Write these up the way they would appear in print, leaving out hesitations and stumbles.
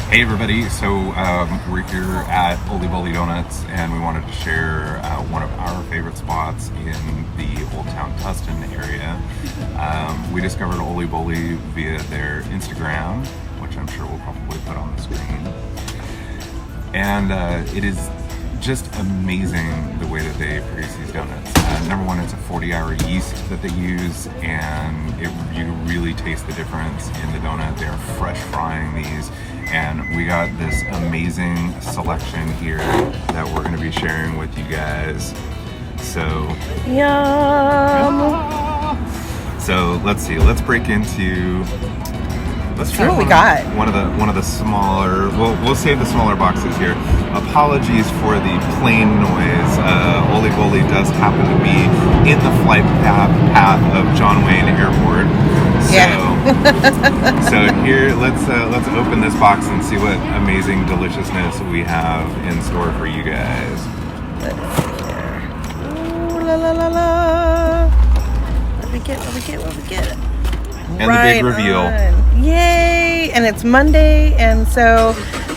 Hey everybody, so we're here at Oliboli Donuts and we wanted to share one of our favorite spots in the Old Town Tustin area. We discovered Oliboli via their Instagram, which I'm sure we'll probably put on the screen. And it is just amazing the way that they produce these donuts. Number one, it's a 40-hour yeast that they use, and you really taste the difference in the donut. They're fresh frying these, and we got this amazing selection here that we're going to be sharing with you guys. So, yum! So let's see. Let's break into. Let's try what we got. One of the smaller. We'll save the smaller boxes here. Apologies for the plane noise. Oliboli does happen to be in the flight path of John Wayne Airport. So here, let's open this box and see what amazing deliciousness we have in store for you guys. Let's see here. Ooh, la la la la. What we get? And right, the big reveal. On. Yay! And it's Monday, and so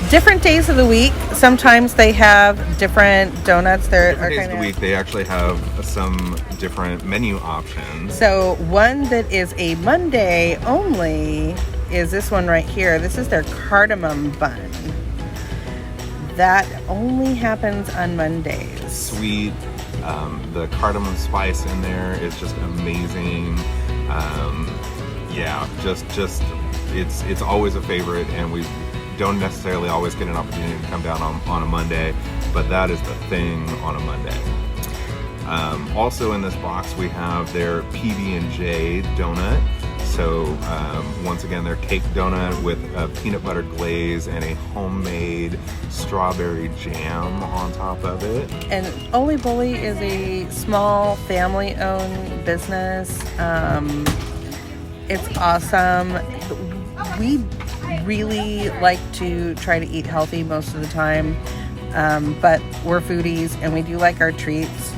different days of the week. Sometimes they have different donuts. Different days of the week, they actually have some different menu options. So one that is a Monday only is this one right here. This is their cardamom bun. That only happens on Mondays. Sweet. The cardamom spice in there is just amazing. Yeah, just it's always a favorite, and we don't necessarily always get an opportunity to come down on a Monday, but that is the thing on a Monday. Also in this box we have their PB&J donut. So once again, their cake donut with a peanut butter glaze and a homemade strawberry jam on top of it. And Oliboli is a small family-owned business. It's awesome. We really like to try to eat healthy most of the time, but we're foodies and we do like our treats.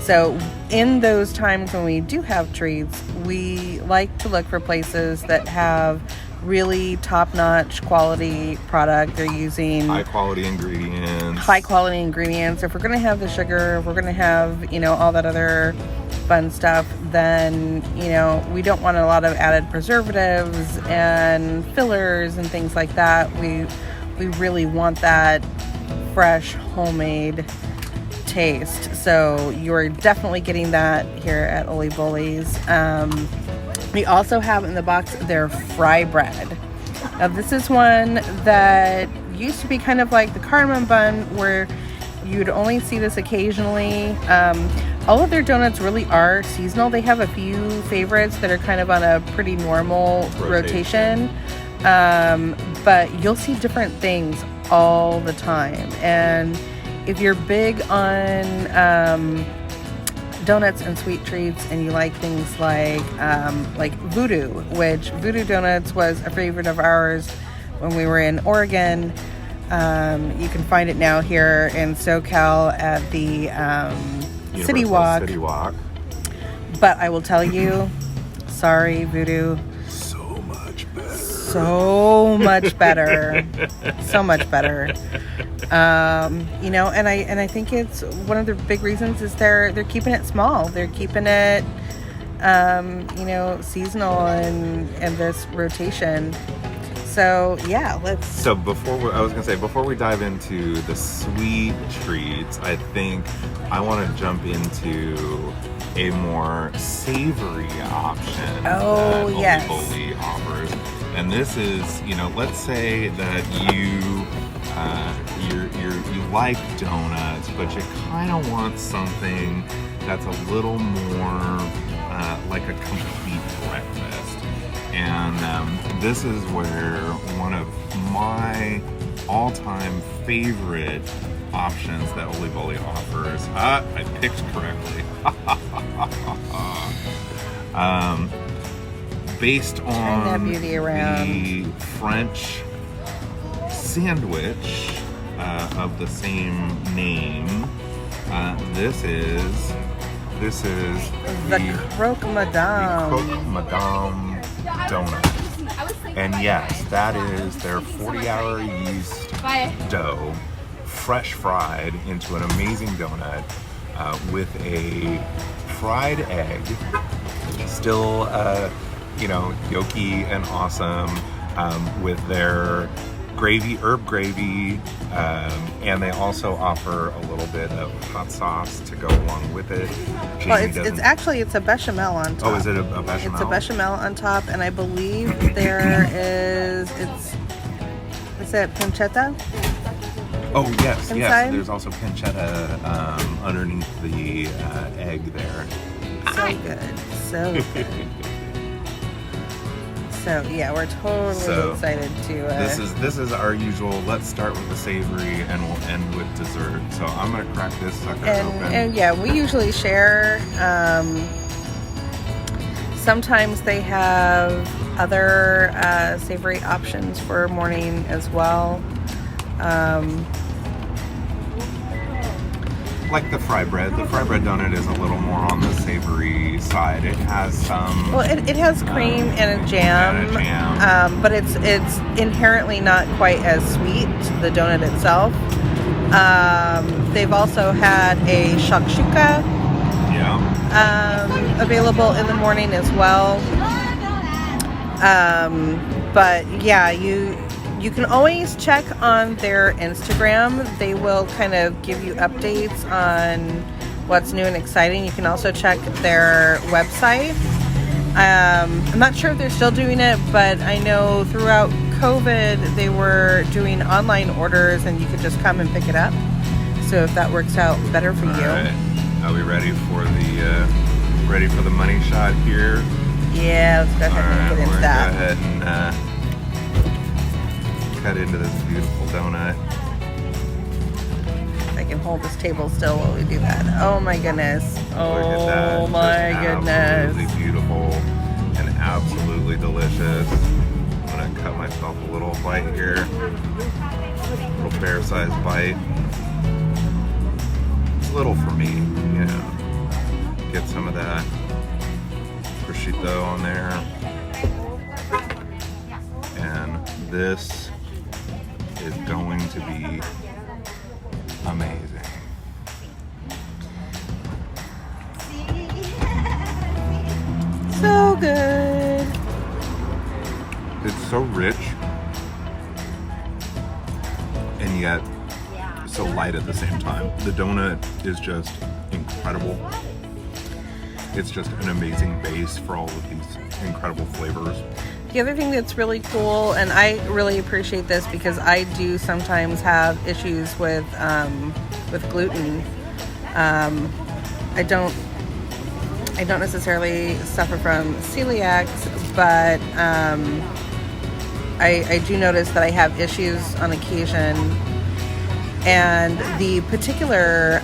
So in those times when we do have treats, we like to look for places that have really top-notch quality product. They're using high quality ingredients. If we're going to have the sugar, if we're going to have, all that other fun stuff, then, we don't want a lot of added preservatives and fillers and things like that. We really want that fresh, homemade taste. So you're definitely getting that here at Oliboli's. We also have in the box their fry bread. Now this is one that used to be kind of like the cardamom bun, where you'd only see this occasionally. All of their donuts really are seasonal. They have a few favorites that are kind of on a pretty normal rotation. But you'll see different things all the time. And if you're big on donuts and sweet treats, and you like things like Voodoo, which Voodoo Donuts was a favorite of ours when we were in Oregon. You can find it now here in SoCal at the City Walk. But I will tell you, sorry, Voodoo. So much better. And I think it's one of the big reasons is they're keeping it small. They're keeping it seasonal and this rotation. So yeah, So before we dive into the sweet treats, I think I want to jump into a more savory option that Oliboli offers. And this is, let's say that you like donuts, but you kind of want something that's a little more like a complete breakfast. And this is where one of my all-time favorite options that Oliboli offers. I picked correctly. Based on the French sandwich of the same name, this is the Croque Madame donut. And yes, that is their 40-hour yeast dough, fresh fried into an amazing donut with a fried egg, still, yolky and awesome, with their gravy, herb gravy, and they also offer a little bit of hot sauce to go along with it. Well, it's a bechamel on top. Oh, is it a bechamel? It's a bechamel on top, and I believe there is it pancetta? Oh yes, inside? Yes. There's also pancetta underneath the egg there. So good, so good. So yeah, we're totally excited to. This is our usual. Let's start with the savory and we'll end with dessert. So I'm gonna crack this sucker open. And yeah, we usually share. Sometimes they have other savory options for morning as well. Like the fry bread. The fry bread donut is a little more on the savory side. It has some. Well, it has cream and a jam, but it's inherently not quite as sweet, the donut itself. They've also had a shakshuka available in the morning as well. But yeah, you can always check on their Instagram. They will kind of give you updates on what's new and exciting. You can also check their website. I'm not sure if they're still doing it, but I know throughout COVID they were doing online orders and you could just come and pick it up. So if that works out better for you. All right. Are we ready for the money shot here? Yeah, let's go ahead and get into that. Go ahead and cut into this beautiful donut. I can hold this table still while we do that. Oh my goodness. Oh my goodness. Absolutely beautiful and absolutely delicious. I'm gonna cut myself a little bite here. Little fair-sized bite. It's little for me, Get some of that prosciutto on there. And this is going to be amazing. So good. It's so rich and yet so light at the same time. The donut is just incredible. It's just an amazing base for all of these incredible flavors. The other thing that's really cool, and I really appreciate this because I do sometimes have issues with gluten. I don't necessarily suffer from celiacs, but I do notice that I have issues on occasion. And the particular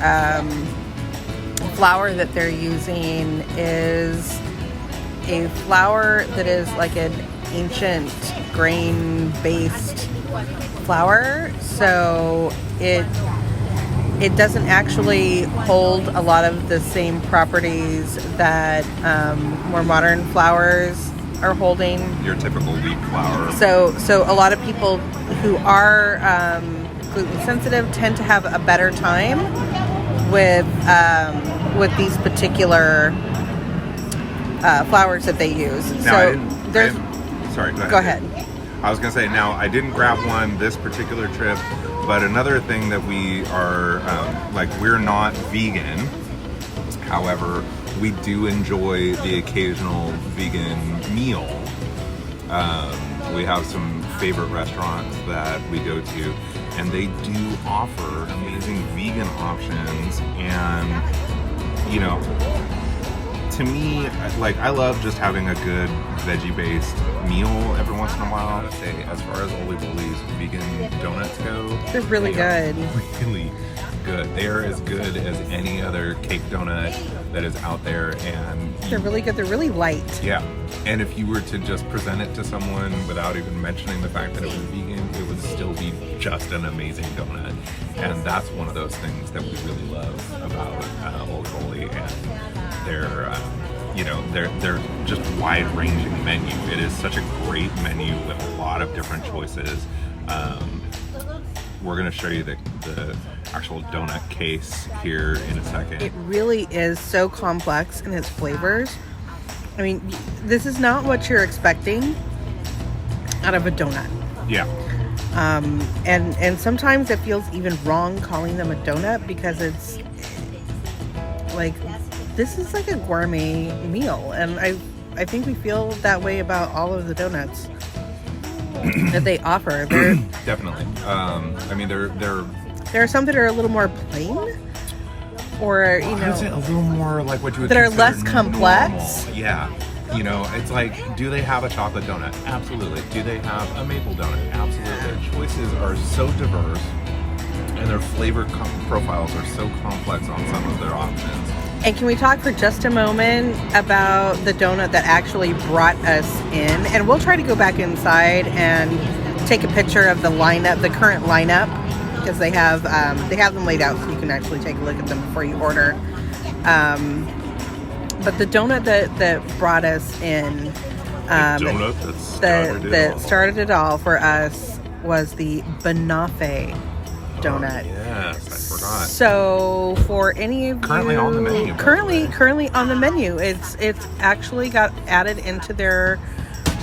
flour that they're using is a flour that is like an ancient grain-based flour, so it doesn't actually hold a lot of the same properties that more modern flours are holding. Your typical wheat flour. So a lot of people who are gluten sensitive tend to have a better time with these particular flours that they use. Sorry, go ahead. I was gonna say, now I didn't grab one this particular trip, but another thing that we are we're not vegan. However, we do enjoy the occasional vegan meal. We have some favorite restaurants that we go to, and they do offer amazing vegan options. And to me, I love just having a good veggie-based meal every once in a while. As far as Oliboli's vegan donuts go, they're really good. Really good. They are as good as any other cake donut that is out there, and they're really good. They're really light. Yeah. And if you were to just present it to someone without even mentioning the fact that it was vegan, it would still be just an amazing donut. And that's one of those things that we really love about Oliboli and their you know, they're just wide-ranging menu. It is such a great menu with a lot of different choices. We're going to show you the actual donut case here in a second. It really is so complex in its flavors. I mean, this is not what you're expecting out of a donut. Yeah. And sometimes it feels even wrong calling them a donut because it's like, this is like a gourmet meal. And I think we feel that way about all of the donuts that they offer. They're Definitely. I mean, they're there are some that are a little more plain, or you I would say a know, little more like what you would that are consider less complex. normal. Yeah. You know, it's like, do they have a chocolate donut? Absolutely. Do they have a maple donut? Absolutely. Their choices are so diverse, and their flavor profiles are so complex on some of their options. And can we talk for just a moment about the donut that actually brought us in? And we'll try to go back inside and take a picture of the lineup, the current lineup, because they have them laid out so you can actually take a look at them before you order. But the donut that brought us in, that started it all for us was the banoffee donut. Yes, I forgot. So for any of Currently you on the menu, by the currently way. on the menu, it's actually got added into their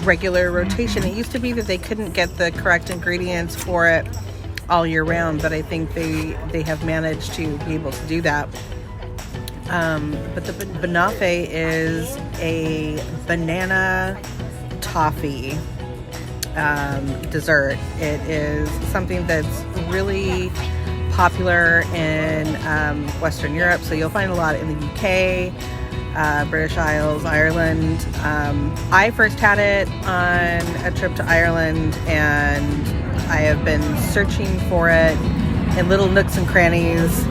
regular rotation. It used to be that they couldn't get the correct ingredients for it all year round, but I think they have managed to be able to do that. But the banoffee is a banana toffee dessert. It is something that's really popular in Western Europe, so you'll find a lot in the UK, British Isles, Ireland. I first had it on a trip to Ireland, and I have been searching for it in little nooks and crannies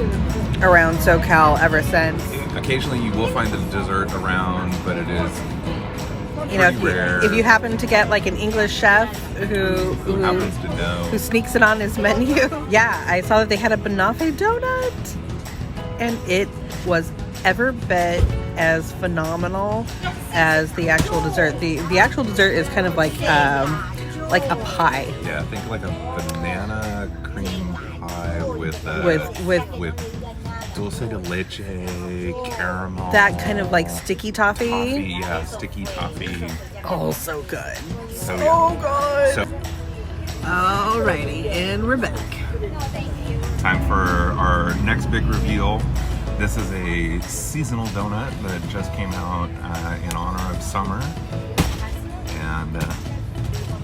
around SoCal ever since. Occasionally you will find the dessert around, but it is You know, rare. if you happen to get like an English chef who happens to know. who sneaks it on his menu. Yeah, I saw that they had a banoffee donut, and it was every bit as phenomenal as the actual dessert. The actual dessert is kind of like a pie. Yeah, think like a banana cream pie with dulce de leche, caramel. That kind of like sticky toffee. Yeah, sticky toffee. Oh, so good. So good. So Alrighty, and we're back. time for our next big reveal. This is a seasonal donut that just came out in honor of summer. And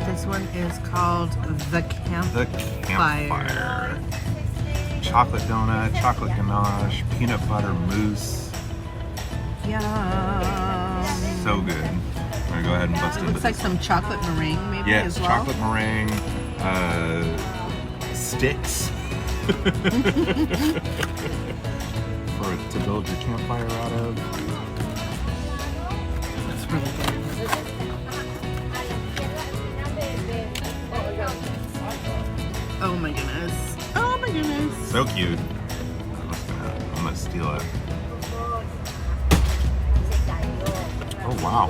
This one is called the campfire. Chocolate donut, chocolate ganache, peanut butter mousse. Yum. So good. I'm gonna go ahead and bust It into looks like this. some chocolate meringue maybe Yes, as well. chocolate meringue, sticks to build your campfire out of. That's really good. Oh my goodness. Oh my goodness. So cute. I'm gonna steal it. Oh wow.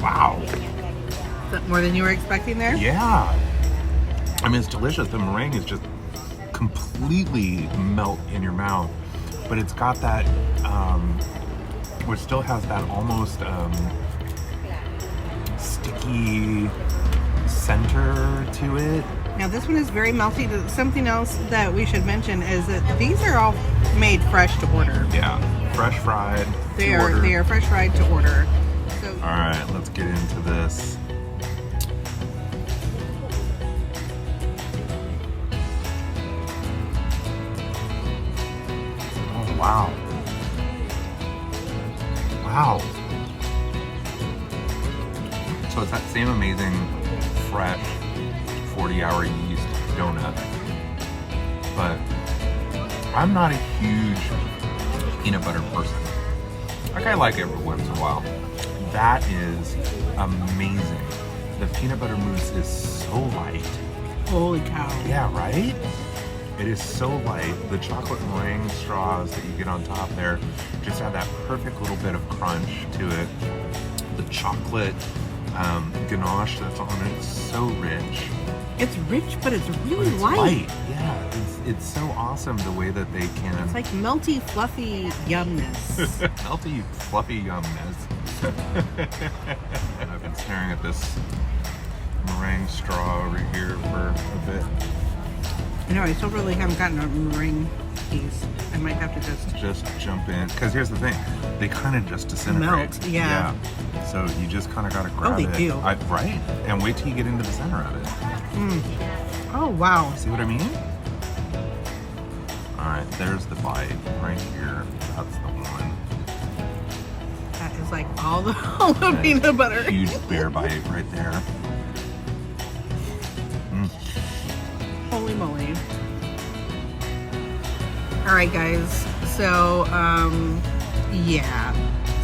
Wow. Is that more than you were expecting there? Yeah. I mean, it's delicious. The meringue is just completely melt in your mouth, but it's got that, which still has that almost sticky center to it. Now this one is very melty. Something else that we should mention is that these are all made fresh to order. Yeah, fresh fried. They are fresh fried to order. So All right, let's get into this. Oh wow! Wow. So it's that same amazing, fresh, 40-hour yeast donut. But I'm not a huge peanut butter person. Like, I like it every once in a while. That is amazing. The peanut butter mousse is so light. holy cow. Yeah, right? It is so light. The chocolate meringue straws that you get on top there just have that perfect little bit of crunch to it. The chocolate ganache that's on it is so rich. It's rich, but it's really It's light. light. Yeah, it's so awesome the way that they can. It's like melty, fluffy yumness. Melty, fluffy yumness. And I've been staring at this meringue straw over here for a bit. I know, I still really haven't gotten a meringue piece. I might have to Just jump in, because here's the thing, they kind of just disintegrate. Melt, yeah. So you just kind of got to grab they it. do. Right, and wait till you get into the center of it. Oh, wow. See what I mean? All right, there's the bite right here. That's the one. That is like all the peanut butter. Huge bear bite right there. Holy moly. All right, guys. So, yeah.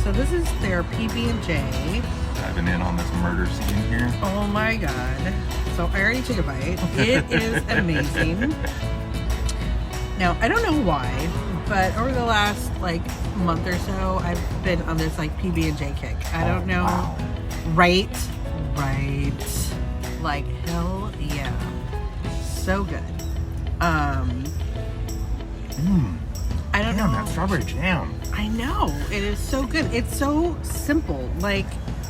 So this is their PB&J. Diving in on this murder scene here. Oh my God. So I already took a bite. It is amazing. Now, I don't know why, but over the last like month or so, I've been on this like PB&J kick. I don't know. Wow. Right. Like, hell yeah. So good. I don't know. That strawberry jam. I know. It is so good. It's so simple. Like,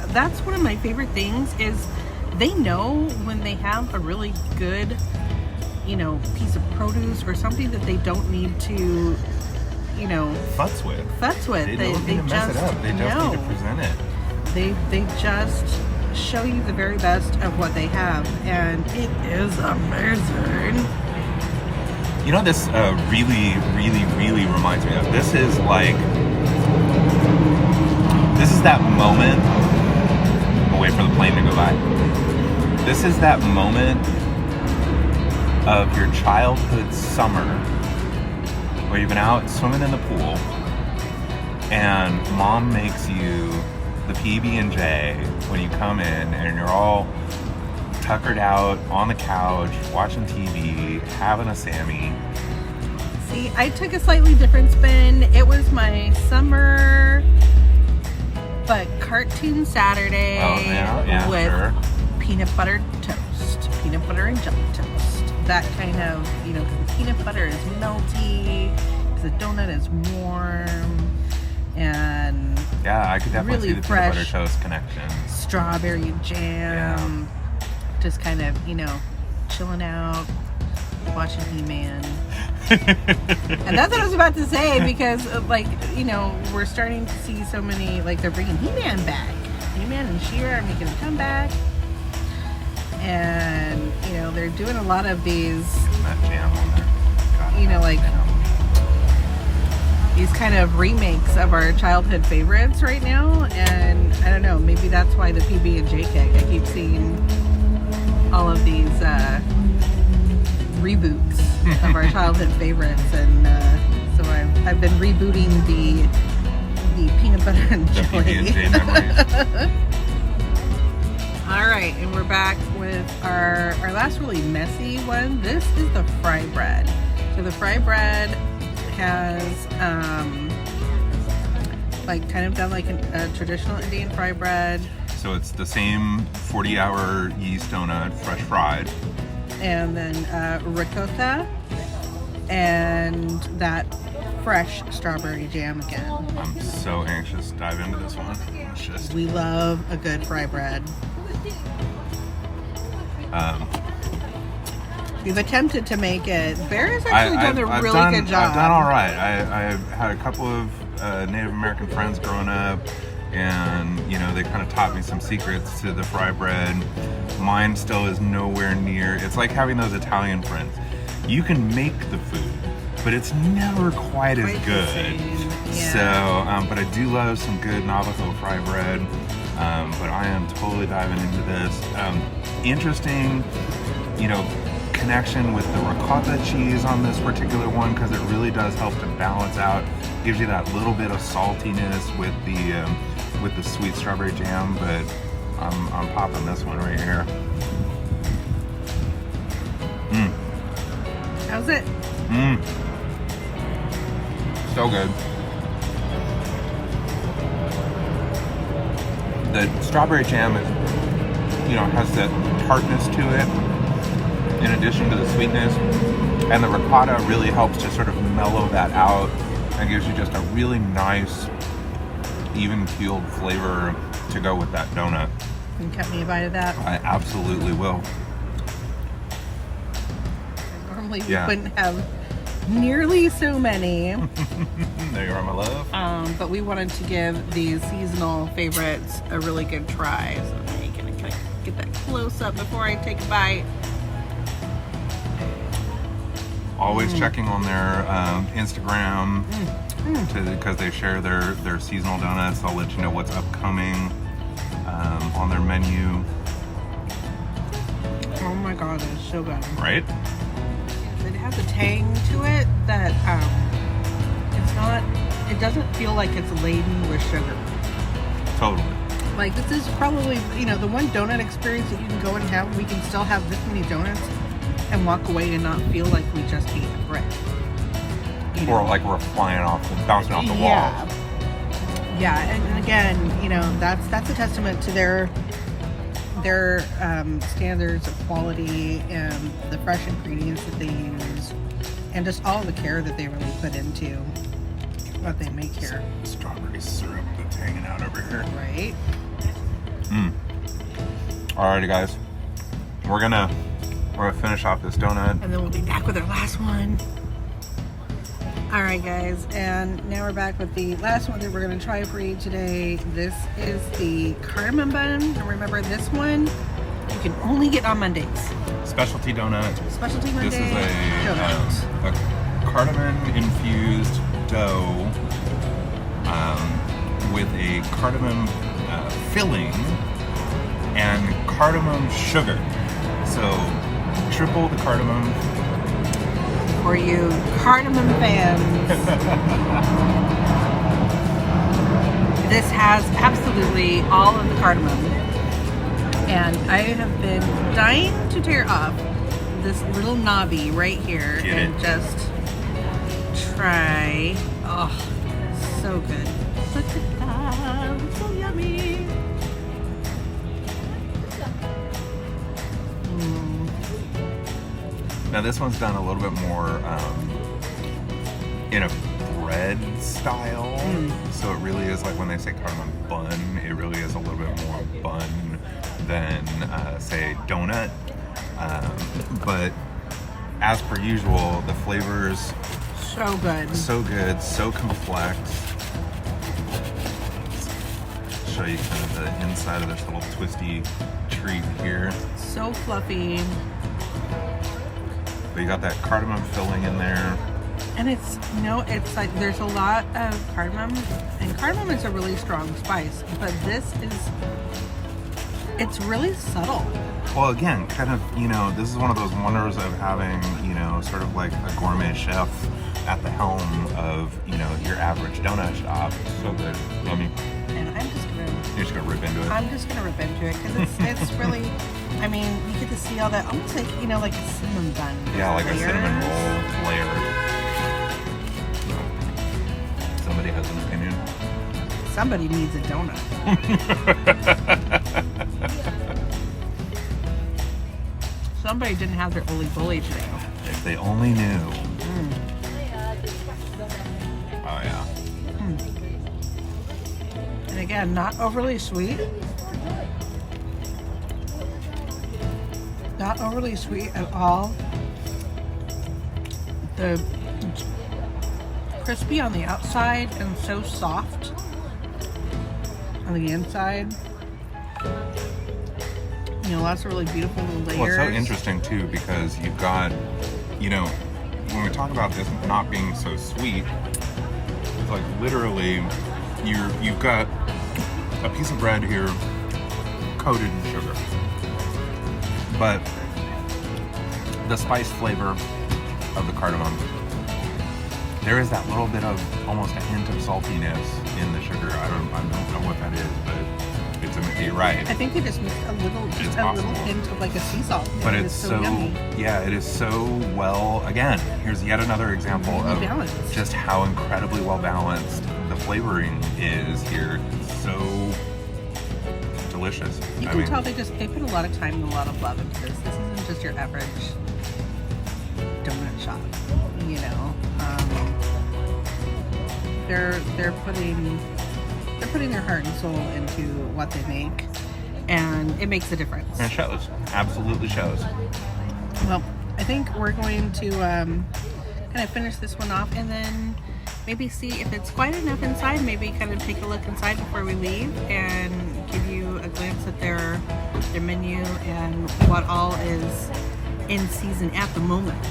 that's one of my favorite things is they know when they have a really good, piece of produce or something that they don't need to, Futz with. They don't need to mess it up. They just need to present it. They just show you the very best of what they have, and it is amazing. You know, this really reminds me of. This is that moment. I'll wait for the plane to go by. This is that moment of your childhood summer where you've been out swimming in the pool and mom makes you the PB&J when you come in and you're all tuckered out on the couch watching TV, having a Sammy. See, I took a slightly different spin. It was my summer but cartoon Saturday with peanut butter toast, peanut butter and jelly toast. That kind of, because the peanut butter is melty, because the donut is warm, and yeah, I could definitely really see the fresh peanut butter toast connection. Strawberry jam, just kind of, chilling out, watching He-Man. And that's what I was about to say, because we're starting to see so many, they're bringing He-Man back. He-Man and She-Ra are making a comeback, and they're doing a lot of these, that jam on there. these kind of remakes of our childhood favorites right now, and I don't know, maybe that's why the PB&J kick. I keep seeing all of these reboots of our childhood favorites, and so I've been rebooting the peanut butter and jelly. PB&J memories. All right, and we're back with our last really messy one. This is the fry bread. So the fry bread has kind of done like a traditional Indian fry bread. So it's the same 40-hour yeast donut, fresh fried. And then ricotta and that fresh strawberry jam again. I'm so anxious to dive into this one. We love a good fry bread. We've attempted to make it. Bear has actually done a really good job. I've done all right. I've had a couple of Native American friends growing up, and they kind of taught me some secrets to the fry bread. Mine still is nowhere near. It's like having those Italian friends. You can make the food, but it's never quite as good. Yeah. So, but I do love some good Navajo fry bread. But I am totally diving into this. Interesting, connection with the ricotta cheese on this particular one, because it really does help to balance out, gives you that little bit of saltiness with the sweet strawberry jam. But I'm popping this one right here. How's it? Mmm. So good. The strawberry jam is, has that tartness to it in addition to the sweetness. And the ricotta really helps to sort of mellow that out and gives you just a really nice, even-keeled flavor to go with that donut. Can you cut me a bite of that? I absolutely will. Normally we wouldn't have nearly so many. There you are, my love. But we wanted to give these seasonal favorites a really good try. So I'm gonna kind of get that close up before I take a bite. Always checking on their Instagram because they share their seasonal donuts. They'll let you know what's upcoming on their menu. Oh my god, it's so good. Right? It has a tang to it that it doesn't feel like it's laden with sugar. Totally. Like, this is probably, the one donut experience that you can go and have. We can still have this many donuts and walk away and not feel like we just ate a brick. Or like we're flying off and bouncing off the walls. Yeah, and again, that's a testament to their standards of quality and the fresh ingredients that they use, and just all the care that they really put into what they make here. Strawberry syrup that's hanging out over here. Right? Alrighty, guys. We're gonna finish off this donut. And then we'll be back with our last one. Alright guys, and now we're back with the last one that we're going to try for you today. This is the cardamom bun. And remember, this one you can only get on Mondays. Specialty donut. Specialty Monday This is donut. a cardamom-infused dough with a cardamom filling and cardamom sugar. So triple the cardamom. For you cardamom fans, this has absolutely all of the cardamom, and I have been dying to tear off this little knobby right here just try. Oh, so good. Look at that, it's so yummy. Now this one's done a little bit more in a bread style. So it really is like when they say cardamom bun, it really is a little bit more bun than say donut. But as per usual, the flavors so good, so complex. Let's show you kind of the inside of this little twisty treat here. So fluffy. But you got that cardamom filling in there. And it's, it's like there's a lot of cardamom, and cardamom is a really strong spice, but it's really subtle. Well, again, kind of, this is one of those wonders of having, sort of like a gourmet chef at the helm of, your average donut shop. So good. Yummy. And You're just gonna rip into it? I'm just gonna rip into it because it's really, you get to see all that, almost like, like a cinnamon bun. Yeah, like a cinnamon roll layer. Somebody has an opinion. Somebody needs a donut. Somebody didn't have their Oliboli today. If they only knew. Oh yeah. And again, not overly sweet. Not overly sweet at all. The crispy on the outside and so soft on the inside. Lots of really beautiful little layers. Well, it's so interesting too because you've got, when we talk about this not being so sweet, it's like literally you've got a piece of bread here coated in sugar, but the spice flavor of the cardamom, there is that little bit of almost a hint of saltiness in the sugar. I don't know what that is, but it's You're right. I think they just mixed a little hint of like a sea salt. But It it's is so yummy. yeah, it is so well. Again, here's yet another example of balanced. just how incredibly well balanced the flavoring is here. It's so delicious. You can tell they put a lot of time and a lot of love into this. This isn't just your average donut shop, you know. They're putting their heart and soul into what they make, and it makes a difference. It shows. Absolutely shows. Well, I think we're going to kind of finish this one off, and then maybe see if it's quiet enough inside. Maybe kind of take a look inside before we leave, and give you a glance at their menu and what all is in season at the moment.